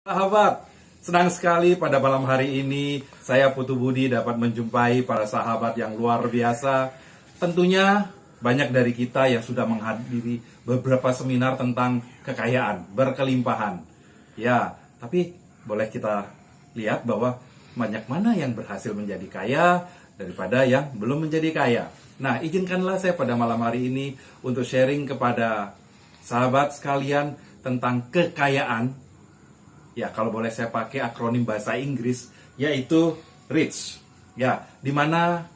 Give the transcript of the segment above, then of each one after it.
Sahabat, senang sekali pada malam hari ini saya Putu Budi dapat menjumpai para sahabat yang luar biasa. Tentunya banyak dari kita yang sudah menghadiri beberapa seminar tentang kekayaan, berkelimpahan. Ya, tapi boleh kita lihat bahwa banyak mana yang berhasil menjadi kaya daripada yang belum menjadi kaya. Nah, izinkanlah saya pada malam hari ini untuk sharing kepada sahabat sekalian tentang kekayaan. Ya, kalau boleh saya pakai akronim bahasa Inggris, yaitu RICH. Ya, di mana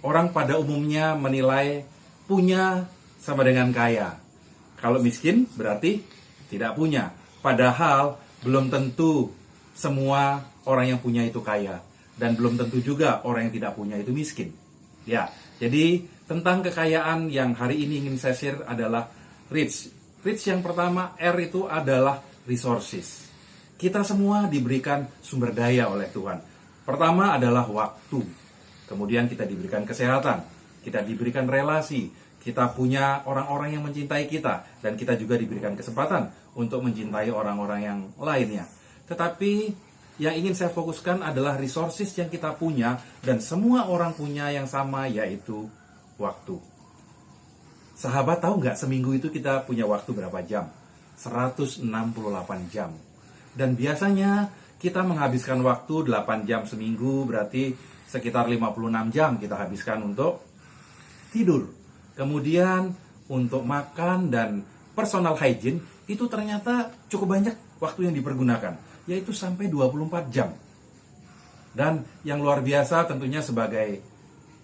orang pada umumnya menilai punya sama dengan kaya. Kalau miskin berarti tidak punya. Padahal belum tentu semua orang yang punya itu kaya. Dan belum tentu juga orang yang tidak punya itu miskin. Ya, jadi tentang kekayaan yang hari ini ingin saya share adalah RICH. RICH yang pertama, R itu adalah resources. Kita semua diberikan sumber daya oleh Tuhan. Pertama adalah waktu. Kemudian kita diberikan kesehatan. Kita diberikan relasi. Kita punya orang-orang yang mencintai kita. Dan kita juga diberikan kesempatan untuk mencintai orang-orang yang lainnya. Tetapi yang ingin saya fokuskan adalah resources yang kita punya. Dan semua orang punya yang sama, yaitu waktu. Sahabat tahu nggak seminggu itu kita punya waktu berapa jam? 168 jam. Dan biasanya kita menghabiskan waktu 8 jam seminggu, berarti sekitar 56 jam kita habiskan untuk tidur. Kemudian untuk makan dan personal hygiene itu ternyata cukup banyak waktu yang dipergunakan, yaitu sampai 24 jam. Dan yang luar biasa tentunya sebagai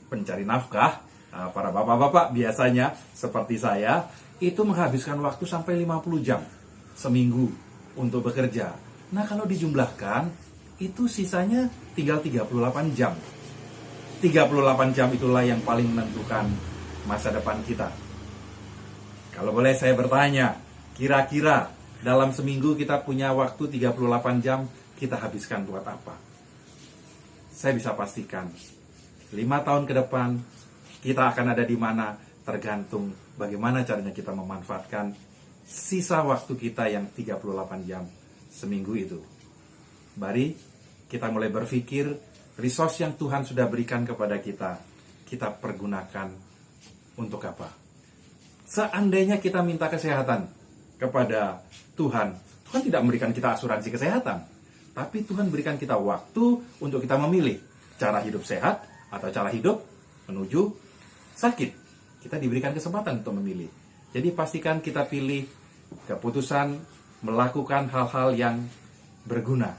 pencari nafkah, para bapak-bapak biasanya seperti saya, itu menghabiskan waktu sampai 50 jam seminggu untuk bekerja. Nah, kalau dijumlahkan, itu sisanya tinggal 38 jam. 38 jam itulah yang paling menentukan masa depan kita. Kalau boleh saya bertanya, kira-kira dalam seminggu kita punya waktu 38 jam, kita habiskan buat apa? Saya bisa pastikan, 5 tahun ke depan, kita akan ada di mana, tergantung bagaimana caranya kita memanfaatkan sisa waktu kita yang 38 jam seminggu itu. Mari kita mulai berpikir resource yang Tuhan sudah berikan kepada kita pergunakan untuk apa? Seandainya kita minta kesehatan kepada Tuhan, Tuhan tidak memberikan kita asuransi kesehatan, tapi Tuhan berikan kita waktu untuk kita memilih cara hidup sehat atau cara hidup menuju sakit. Kita diberikan kesempatan untuk memilih. Jadi pastikan kita pilih keputusan melakukan hal-hal yang berguna.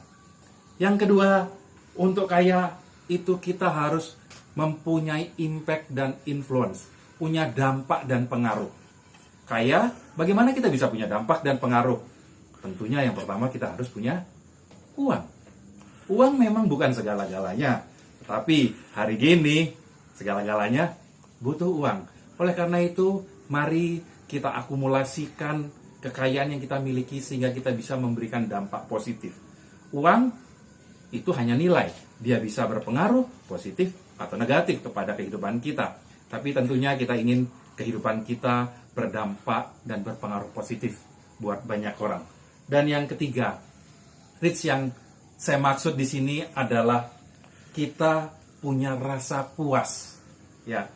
Yang kedua, untuk kaya itu kita harus mempunyai impact dan influence, punya dampak dan pengaruh. Kaya, bagaimana kita bisa punya dampak dan pengaruh? Tentunya yang pertama kita harus punya uang. Uang memang bukan segala-galanya, tetapi hari gini segala-galanya butuh uang. Oleh karena itu, mari kita akumulasikan kekayaan yang kita miliki sehingga kita bisa memberikan dampak positif. Uang itu hanya nilai, dia bisa berpengaruh positif atau negatif kepada kehidupan kita. Tapi tentunya kita ingin kehidupan kita berdampak dan berpengaruh positif buat banyak orang. Dan yang ketiga, RICH yang saya maksud di sini adalah kita punya rasa puas. Ya,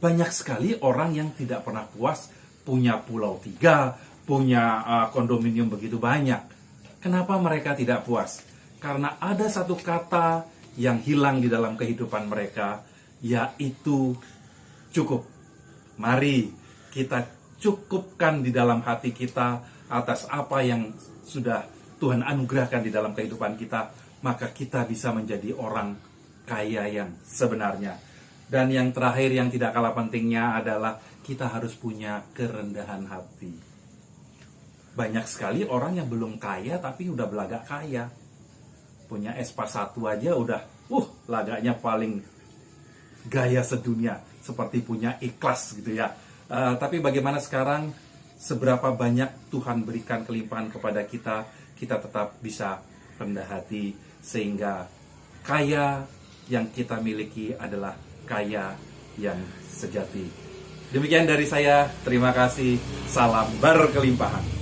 banyak sekali orang yang tidak pernah puas, punya pulau 3, punya kondominium begitu banyak. Kenapa mereka tidak puas? Karena ada satu kata yang hilang di dalam kehidupan mereka, yaitu cukup. Mari kita cukupkan di dalam hati kita atas apa yang sudah Tuhan anugerahkan di dalam kehidupan kita, maka kita bisa menjadi orang kaya yang sebenarnya. Dan yang terakhir yang tidak kalah pentingnya adalah kita harus punya kerendahan hati. Banyak sekali orang yang belum kaya tapi udah belagak kaya. Punya Espa 1 aja udah, lagaknya paling gaya sedunia. Seperti punya ikhlas gitu ya. Tapi bagaimana sekarang, seberapa banyak Tuhan berikan kelimpahan kepada kita, kita tetap bisa rendah hati. Sehingga kaya yang kita miliki adalah kaya yang sejati. Demikian dari saya, terima kasih, salam berkelimpahan.